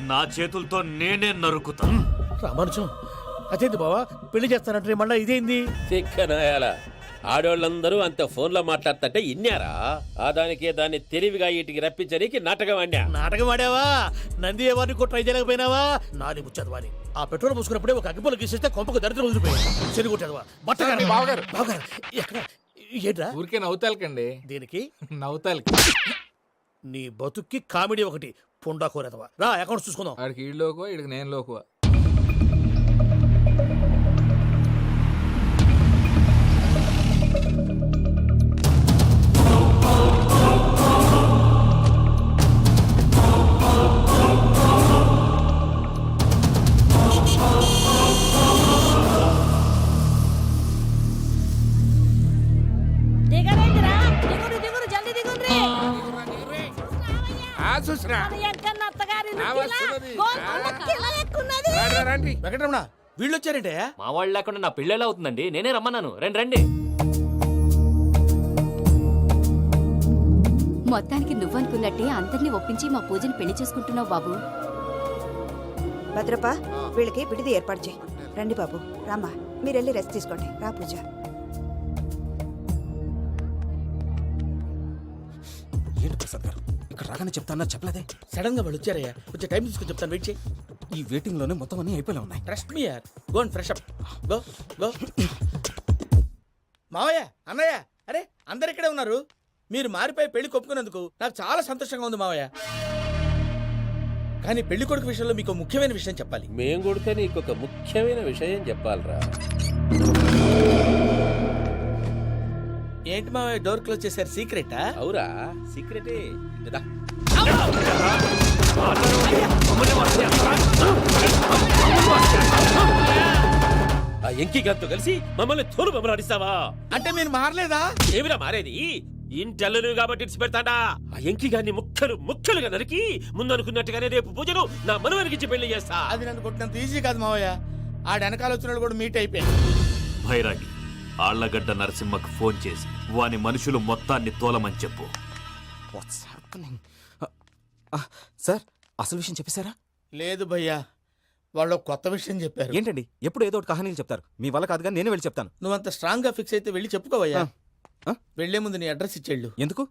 నా చేతులతో నేనే నరుకుతాను. రామానుజం, అదేంటి బావా పెళ్లి చేస్తానంటే మళ్ళా ఇదేంది? తిక్కనాయాల ఆడోళ్ళందరూ అంత ఫోన్లో మాట్లాడుతుంటే ఇన్నారా? ఆ దానికే దాన్ని తెలివిగా వీటికి రప్పించడానికి నాటకం ఆడా. నాటకం ఆడావా? నంది ఎవరిని కూడా ట్రై చేయలేకపోయినావా? నాది ముచ్చదవాని. ఆ పెట్రోల్ పోసుకున్నప్పుడే ఒక అగ్గిపోలు గీసేస్తే కొంపకు దరిద్రం వదిలిపోయాయి. చెరుగు కొట్టేదవా? బట్టగాని బావగారు బావగారు ఎక్కడ ఏంట్రా? ఊరికే నవ్వుతాలకండి. దీనికి నవ్వుతాలకి నీ బతుక్కి కామెడీ ఒకటి. పుండా కోరేదవా? రా అకౌంట్స్ చూసుకుందాం. ఆడికి ఈడులోకువ, ఈడికి నేను లోకువ. వెంకటరమణ వీళ్ళు వచ్చారంటే మా వాళ్ళు లేకుండా నా పెళ్ళి ఎలా అవుతుందండి? నేనే రమ్మన్నాను. రండి రండి. మొత్తానికి నువ్వనుకున్నట్టే అందరినీ ఒప్పించి మా పూజని పెళ్లి చేసుకుంటున్నావు బాబు. భద్రప్ప, వీళ్ళకి విడిది ఏర్పాటు చేయి. రండి బాబు, రామ్మా, మీరెళ్ళి రెస్ట్ తీసుకోండి. రా పూజ. ఏంటి ప్రసాద్ గారు ఇక్కడ రాగానే చెప్తానా చెప్పలేదే? సడన్ గా వాళ్ళు వచ్చారయ్యా, కొంచెం టైం తీసుకొని చెప్తాను. వెయిట్ చేయి. ఈ వెయిటింగ్ లోనే మొత్తం అన్ని అయిపోయి ఉన్నాయి. ట్రస్ట్ మీ యార్. Go and fresh up. Go go. మావయ్య, అన్నయ్య, అరే అందరు ఇక్కడే ఉన్నారు. మీరు మారిపోయి పెళ్లి కొప్పుకున్నందుకు నాకు చాలా సంతోషంగా ఉంది మావయ్య. కానీ పెళ్లి కొడుకు విషయంలో మీకు ముఖ్యమైన విషయం చెప్పాలి. మేం కొడుక నీకు ఒక ముఖ్యమైన విషయం చెప్పాలరా. ఏంటి మావయ్య డోర్ క్లోజ్ చేశారు? సీక్రెటా? అవురా, సీక్రెటే. కదా ఆ ఎంకి గారితో కలిసి మమ్మల్ని తోలు బొమ్మలాడిస్తావా? అంటే మీరు మారలేదా? ఏమిరా మారేది? ఇంటల్లు కాబట్టి ఇడిచి పెడతాడా? ఆ ఎంకి గారిని ముక్కలు ముక్కలుగా నరికి ముందనుకున్నట్టుగానే రేపు పూజను నా మనవనికిచ్చి పెళ్లి చేస్తా. అది నన్ను కొట్టినంత ఈజీ కాదు మావయ్య. ఆ వెనకాల వచ్చిన కూడా మీట్ అయిపోయాయి. భైరాగి, ఆళ్లగడ్డ నరసింహకు ఫోన్ చేసి వాని మనుషులు మొత్తాన్ని తోలమని చెప్పు. లేదు భయ్యా, వాళ్ళు ఒక కొత్త విషయం చెప్పారు. ఏంటండి ఎప్పుడు ఏదో ఒకటి కహానీలు చెప్తారు. మీ వల్ల కాదుగా, నేనే వెళ్ళి చెప్తాను. నువ్వంత స్ట్రాంగ్ గా ఫిక్స్ అయితే వెళ్ళి చెప్పుకోవయ్యా. ఆ? వెళ్లే ముందు నీ అడ్రస్ ఇచ్చేళ్ళు. ఎందుకు?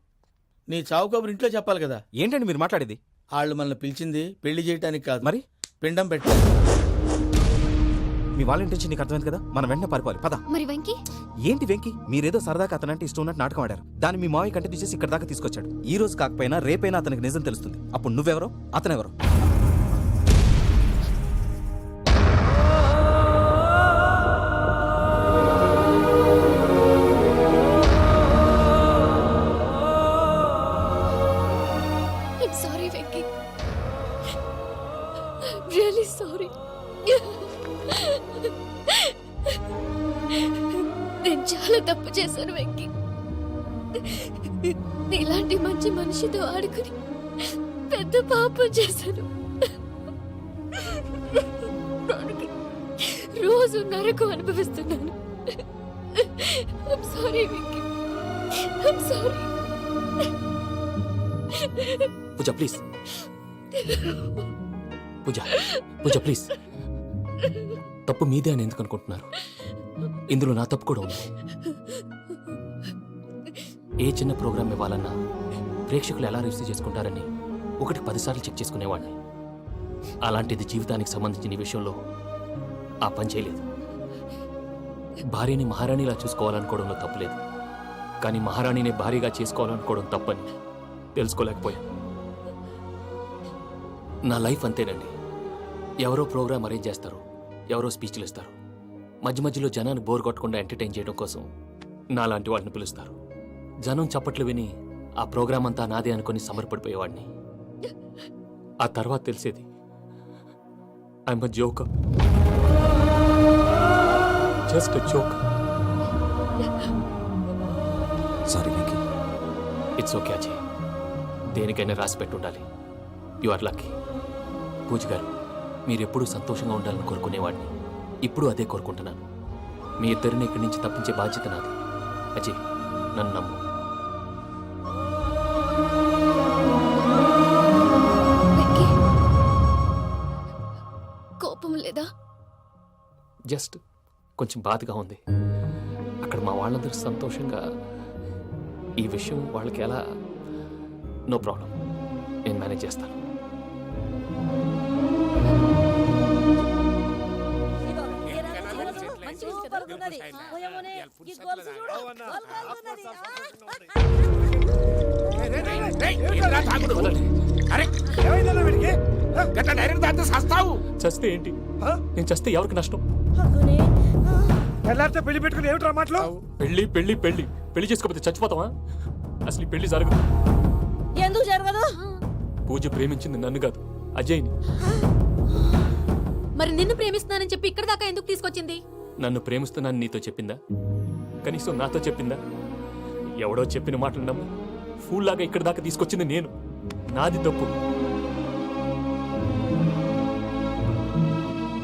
నీ చావు కబురు ఇంట్లో చెప్పాలి కదా. ఏంటండి మీరు మాట్లాడేది? వాళ్ళు మనల్ని పిలిచింది పెళ్లి చేయడానికి కాదు, మరి పిండం పెట్టారు. మీ వాళ్ళ ఇంటి నీకు అర్థమైంది కదా, మనం వెంటనే పారిపోవాలి. పద. మరి వెంకీ? ఏంటి వెంకి? మీరేదో సరదాగా అతనంటే ఇష్టం ఉన్నట్టు నాటకం ఆడారు. దాన్ని మీ మావయ్య కంటిన్యూ చేసి ఇక్కడ దాకా తీసుకొచ్చాడు. ఈ రోజు కాకపోయినా రేపైనా అతనికి నిజం తెలుస్తుంది. అప్పుడు నువ్వెవరో అతనెవరో. I'm sorry, Venky. I'm really sorry. నేను చాలా తప్పు చేశాను వెంకీ. నీలాంటి మంచి మనిషితో ఆడుకుని పెద్ద పాపం చేశాను. దానికి రోజు నరకం అనుభవిస్తున్నాను. I'm sorry, Venky. I'm sorry. Pooja please. Pooja Pooja please. తప్పు మీదే అని ఎందుకు అనుకుంటున్నారు? ఇందులో నా తప్పు కూడా ఉంది. ఏ చిన్న ప్రోగ్రామ్ ఇవ్వాలన్నా ప్రేక్షకులు ఎలా రిసీవ్ చేసుకుంటారని 10 సార్లు చెక్ చేసుకునేవాడిని. అలాంటిది జీవితానికి సంబంధించిన ఈ విషయంలో ఆ పని చేయలేదు. భార్యని మహారాణిలా చూసుకోవాలనుకోవడంలో తప్పులేదు, కానీ మహారాణిని భార్యగా చేసుకోవాలనుకోవడం తప్పని తెలుసుకోలేకపోయాను. నా లైఫ్ అంతేనండి. ఎవరో ప్రోగ్రామ్ అరేంజ్ చేస్తారు, ఎవరో స్పీచ్లు ఇస్తారు. మధ్య మధ్యలో జనాన్ని బోర్ కొట్టకుండా ఎంటర్టైన్ చేయడం కోసం నాలాంటి వాడిని పిలుస్తారు. జనం చప్పట్లు విని ఆ ప్రోగ్రామ్ అంతా నాదే అనుకుని సమర్పడిపోయేవాడిని. ఆ తర్వాత తెలిసేది I'm a joker, just a joker. Sorry Venky. It's okay Ajay. దేనికైనా రాసి పెట్టి ఉండాలి. You are lucky. పూజ గారు, మీరెప్పుడూ సంతోషంగా ఉండాలని కోరుకునేవాడిని. ఇప్పుడు అదే కోరుకుంటున్నాను. మీ ఇద్దరిని ఇక్కడి నుంచి తప్పించే బాధ్యత నాది. అజయ్, నన్ను నమ్ము. వెంకీ, కోపం లేదా? జస్ట్ కొంచెం బాధగా ఉంది. అక్కడ మా వాళ్ళందరూ సంతోషంగా ఈ విషయం వాళ్ళకి ఎలా. నో ప్రాబ్లం, నేను మేనేజ్ చేస్తాను. చస్తే ఏంటి? నేను చస్తే ఎవరికి నష్టం? పెళ్లి పెట్టుకుని ఏమిట్రా మాటలు? పెళ్లి పెళ్లి పెళ్లి పెళ్లి చేసుకోకపోతే చచ్చిపోతావా? అసలు ఈ పెళ్లి జరగదు. ఎందుకు జరగదు? పూజ ప్రేమించింది నన్ను కాదు, అజయ్ని. మరి నిన్ను ప్రేమిస్తున్నానని చెప్పి ఇక్కడ దాకా ఎందుకు తీసుకొచ్చింది? నన్ను ప్రేమిస్తున్నాను నీతో చెప్పిందా? కనీసం నాతో చెప్పిందా? ఎవడో చెప్పిన మాటలు నమ్మి ఫూల్ లాగా ఇక్కడ దాకా తీసుకొచ్చింది నేను. నాది తప్పు.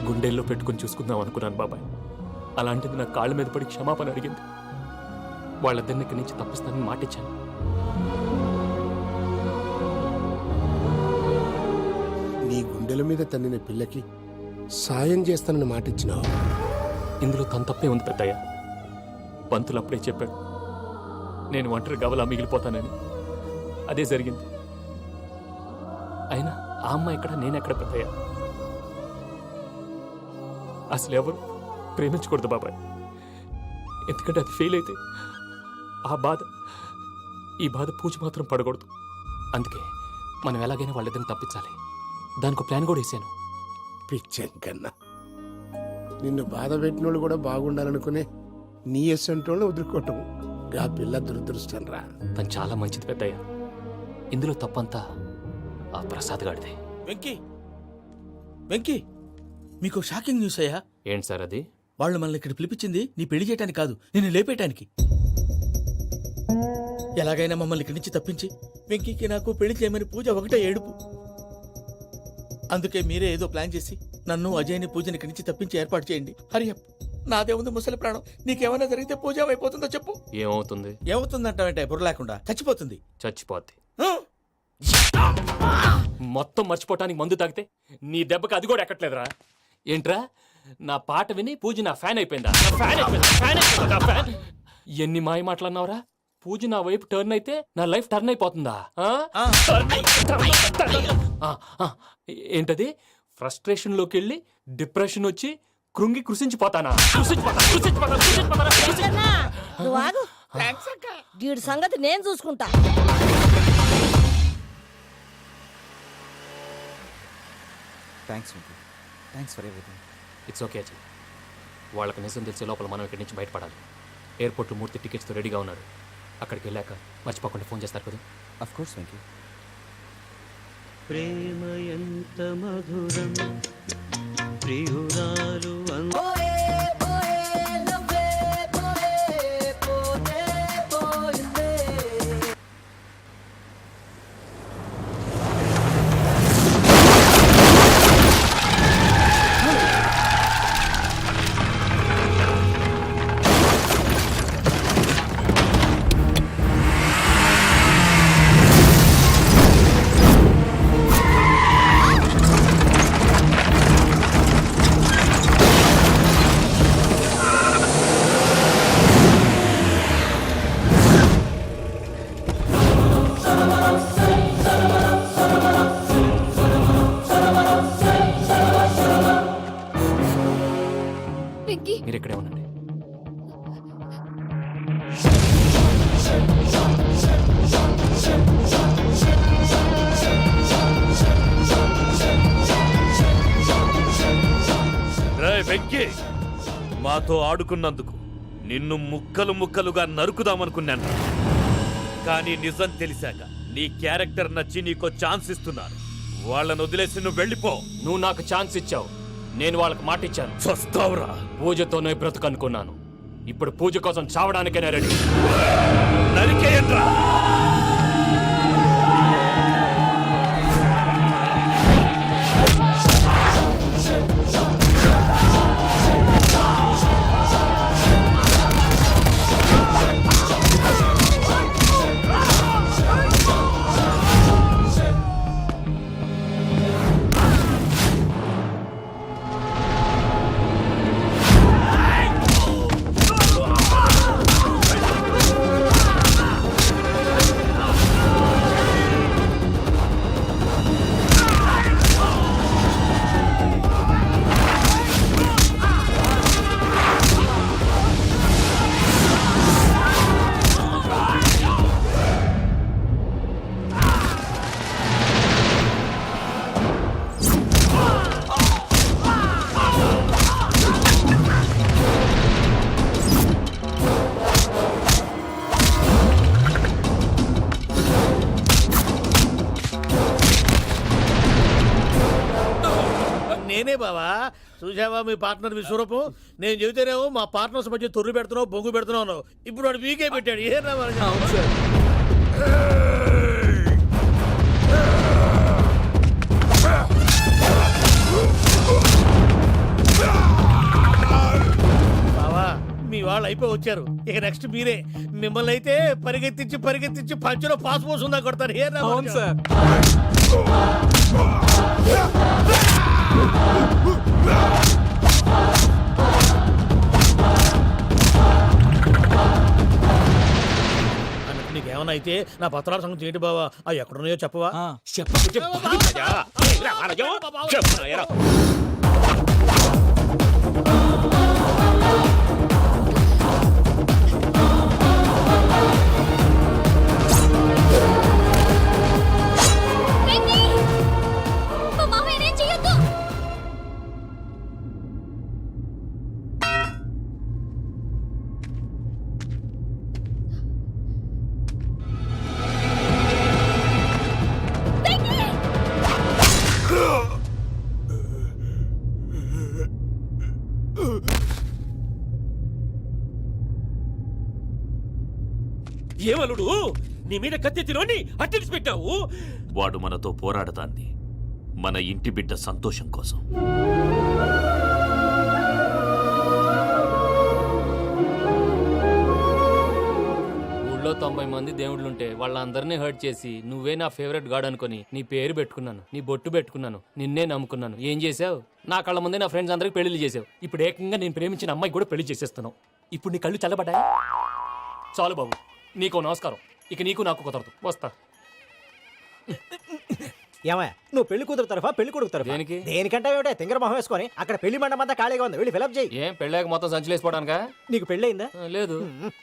గుండెల్లో పెట్టుకుని చూసుకుందాం అనుకున్నాను బాబాయ్. అలాంటిది నా కాళ్ళ మీద పడి క్షమాపణ అడిగింది. వాళ్ళిద్దరిని ఇక్కడి నుంచి తప్పిస్తానని మాటిచ్చాను. నీ గుండెల మీద తన్నిన పిల్లకి సాయం చేస్తానని మాటిచ్చినావు. ఇందులో తన తప్పే ఉంది పెద్దయ్య. పంతులు అప్పుడే చెప్పాడు నేను ఒంటరి గవలా మిగిలిపోతానని. అదే జరిగింది. అయినా ఆ అమ్మాయి ఎక్కడ, నేనెక్కడ పెద్దయ్య? అసలు ఎవరు ప్రేమించకూడదు బాబాయ్. ఎందుకంటే అది ఫెయిల్ అయితే ఆ బాధ, ఈ బాధ పూజ మాత్రం పడకూడదు. అందుకే మనం ఎలాగైనా వాళ్ళిద్దరిని తప్పించాలి. దానికి ప్లాన్ కూడా వేసాను. పిచ్చెంకన్నా, నిన్ను బాధ పెట్టినోళ్ళు కూడా బాగుండాలనుకునే నీ ఎస్సంటోళ్ళు వదులుకోవటం ఆ పిల్ల దురదృష్టం రా. తను చాలా మంచిది పెద్దయ్య. ఇందులో తప్పంతా ఆ ప్రసాద్ గాడిదే. వెంకీ, వెంకీ, మీకు షాకింగ్ న్యూస్ అయ్యా. ఏంటి సార్ అది? వాళ్ళు మనల్ని ఇక్కడ పిలిపించింది నీ పెళ్లి చేయడానికి కాదు, నిన్ను లేపేయటానికి. ఎలాగైనా మమ్మల్ని ఇక్కడి నుంచి తప్పించి వెంకీకి నాకు పెళ్లి చేయమని పూజ ఒకటే ఏడుపు. అందుకే మీరే ఏదో ప్లాన్ చేసి నన్ను అజయ్ని పూజని ఇక్కడి నుంచి తప్పించి ఏర్పాటు చేయండి. హరియప్, నాదే ఉంది ముసలి ప్రాణం. నీకేమైనా జరిగితే పూజ అయిపోతుందో చెప్పు. ఏమవుతుంది? ఏమవుతుందంటే బుర్ర లేకుండా చచ్చిపోతుంది. చచ్చిపోద్ది. మొత్తం మర్చిపోవటానికి మందు తాగితే నీ దెబ్బకి అది కూడా ఎక్కట్లేదురా. ఏంట్రా నా పాట విని పూజ నా ఫ్యాన్ అయిపోయిందా? నా ఫ్యాన్ అయిపోయిందా? ఫ్యాన్ అయిపోయిందా? నా ఫ్యాన్? ఎన్ని మాయ మాటలన్నావురా? పూజ నా వైపు టర్న్ అయితే నా లైఫ్ టర్న్ అయిపోతుందా? ఏంటది? ఫ్రస్ట్రేషన్ లోకి వెళ్ళి డిప్రెషన్ వచ్చి కృంగి కృషించిపోతానా? నువ్వు ఆగు. వీడి సంగతి నేను చూసుకుంటా. Thanks for everything. It's okay Ajay. వాళ్ళకి నిజం తెలిసే లోపల మనం ఇక్కడి నుంచి బయటపడాలి. ఎయిర్పోర్ట్లో మూర్తి టికెట్స్తో రెడీగా ఉన్నాడు. అక్కడికి వెళ్ళాక మర్చిపోకుండా ఫోన్ చేస్తారు కదా. Of course Venky. ప్రేమ ఎంత మధురం ప్రియురాలు వెంకీ, మీరు ఇక్కడే ఉండండి. వెంకీ మాతో ఆడుకున్నందుకు నిన్ను ముక్కలు ముక్కలుగా నరుకుదామనుకున్నాను. కానీ నిజం తెలిసాక నీ క్యారెక్టర్ నచ్చి నీకో ఛాన్స్ ఇస్తున్నాను. వాళ్ళను వదిలేసి నువ్వు వెళ్ళిపో. నువ్వు నాకు ఛాన్స్ ఇచ్చావు, నేను వాళ్ళకి మాట ఇచ్చాను. చస్తావురా. పూజతోనే బ్రతుకనుకున్నాను. ఇప్పుడు పూజ కోసం చావడానికైనా రెడీ. నరికేయండ్రా. నేనే బావా. చూసావా మీ పార్ట్నర్ విశ్వరూపం? నేను చెబితేనేమో మా పార్ట్నర్స్ మధ్య తొర్రు పెడుతున్నావు, బొంగు పెడుతున్నావు. ఇప్పుడు వాడు వీకే పెట్టాడు. ఏ బావా, మీ వాళ్ళు అయిపోయి వచ్చారు. ఇక నెక్స్ట్ మీరే. మిమ్మల్ని అయితే పరిగెత్తించి పరిగెత్తించి పంచులో పాస్ పోసుందా కొడతారు. ఏ సార్. నీకేమన్నా అయితే నా పత్రాల సంగతి ఏంటి బావా? అవి ఎక్కడున్నాయో చెప్పవా? ఏమలుడు నీ మీద కత్తెత్తిలోని అట్టెలిసి పెట్టావు. వాడు మనతో పోరాడతాంది మన ఇంటి బిడ్డ సంతోషం కోసం. ఊళ్ళో 90 మంది దేవుళ్ళుంటే వాళ్ళందరినీ హర్ట్ చేసి నువ్వే నా ఫేవరెట్ గాడ్ అనుకుని నీ పేరు పెట్టుకున్నాను, నీ బొట్టు పెట్టుకున్నాను, నిన్నే నమ్ముకున్నాను. ఏం చేసావు? నా కళ్ళ ముందే నా ఫ్రెండ్స్ అందరికి పెళ్లి చేసావు. ఇప్పుడు ఏకంగా నేను ప్రేమించిన అమ్మాయి కూడా పెళ్లి చేసేస్తున్నావు. ఇప్పుడు నీ కళ్ళు చల్లబడ్డాయి. చాలు బాబు, నీకో నమస్కారం. ఇక నీకు నాకు కుదరదు. వస్తా. ఏమయ్య నువ్వు పెళ్లి కూతురు తరఫా పెళ్లి కొడుకు తరఫా? దేనికి? దేనికంటే ఏమిటో తింగర మొహం వేసుకొని అక్కడ పెళ్లి మండపం అంతా ఖాళీగా ఉంది, వెళ్ళి ఫిలప్ చేయి. ఏం పెళ్ళాక మొత్తం సంచలేసిపోవడానికా? నీకు పెళ్ళయిందా? లేదు.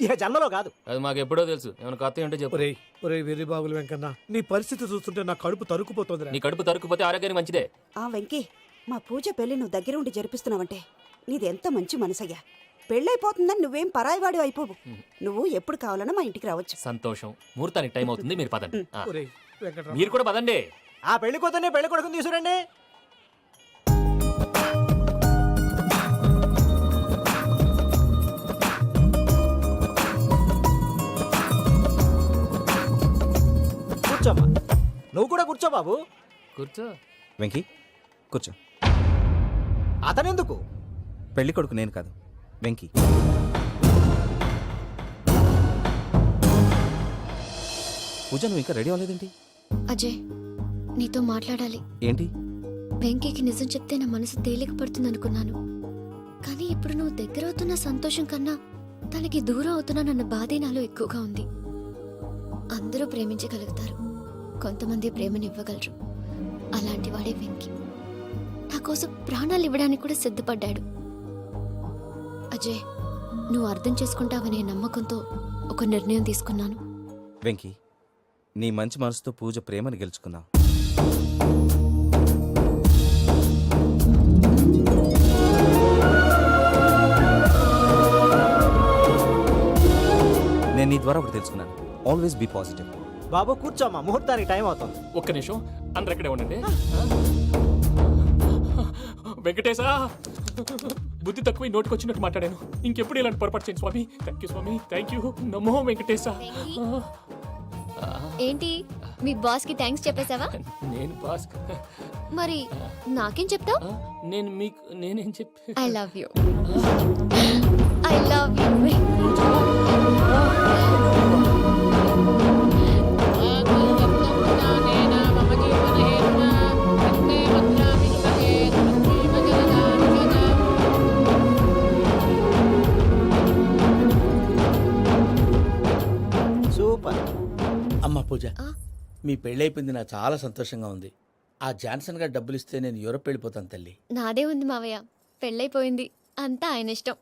ఇక జన్మలో కాదు. అది మాకు ఎప్పుడో తెలుసు. ఏమైనా కొత్త ఏంటో చెప్పు. ఒరే వెర్రి బాబులు వెంకన్న, నీ పరిస్థితి చూస్తుంటే నా కడుపు తరుక్కుపోతుంది. నీ కడుపు తరుక్కుపోతే ఆరోగ్యానికి మంచిదే. ఆ వెంకీ, మా పూజ పెళ్లి నువ్వు దగ్గరుండి జరిపిస్తున్నావంటే నీదెంత మంచి మనసయ్యా. పెళ్ళైపోతుందని నువ్వేం పరాయివాడి అయిపోవు. నువ్వు ఎప్పుడు కావాలన్నా మా ఇంటికి రావచ్చు. సంతోషం. ముహూర్తానికి టైం అవుతుంది, మీరు పదండి. ఆ. ఒరేయ్ వెంకట్రావు, మీరు కూడా పదండి. ఆ పెళ్లి కూతుర్ని పెళ్లి కొడుకుని తీసుకురండి. కూర్చోమ్మా. నువ్వు కూడా కూర్చో బాబు. కూర్చో. వెంకీ కూర్చో. అతనెందుకు? పెళ్లి కొడుకు నేను కాదు, వెంకీ. పూజ నువ్వు ఇంకా రెడీ అవ్వలేదేంటి? అజయ్, నీతో మాట్లాడాలి. ఏంటి? వెంకీకి నిజం చెప్తే నా మనసు తేలిక పడుతుంది అనుకున్నాను. కానీ ఇప్పుడు నువ్వు దగ్గర అవుతున్న సంతోషం కన్నా తనకి దూరం అవుతున్నానన్న బాధే నాలో ఎక్కువగా ఉంది. అందరూ ప్రేమించగలుగుతారు, కొంతమంది ప్రేమనివ్వగలరు. అలాంటి వాడే వెంకీ. నా కోసం ప్రాణాలు ఇవ్వడానికి కూడా సిద్ధపడ్డాడు. అజయ్, నువ్వు అర్థం చేసుకుంటావనే నమ్మకంతో ఒక నిర్ణయం తీసుకున్నాను. వెంకీ, నీ మంచి మనసుతో పూజ ప్రేమని గెలుచుకున్నావు. నేను నీ ద్వారా ఒకటి తెలుసుకున్నాను. Always be positive. బాబు కూర్చోమ్మా, ముహూర్తానికి టైం అవుతుంది. ఒక్క నిమిషం, అందరు ఎక్కడే ఉండండి. వెంకటేశా, బుద్ధి తక్కువ నోటికి వచ్చినట్టు మాట్లాడాను. ఇంకెప్పుడు ఇలాంటి పొరపాటు చేయండి స్వామి. థ్యాంక్ యూ స్వామి, థ్యాంక్ యూ. నమో వెంకటేశా. ఏంటి, మీ బాస్ కి థ్యాంక్స్ చెప్పేశావా? నేను బాస్. మరి నాకేం చెప్తావు? నేను మీకు నేనేం చెప్పి. I love you. I love you. Super. అమ్మ పూజ, మీ పెళ్ళైపోయింది నాకు చాలా సంతోషంగా ఉంది. ఆ జాన్సన్ గారు డబ్బులు ఇస్తే నేను యూరోప్ వెళ్ళిపోతాను తల్లి. నాదే ఉంది మావయ్య, పెళ్ళైపోయింది, అంతా ఆయన ఇష్టం.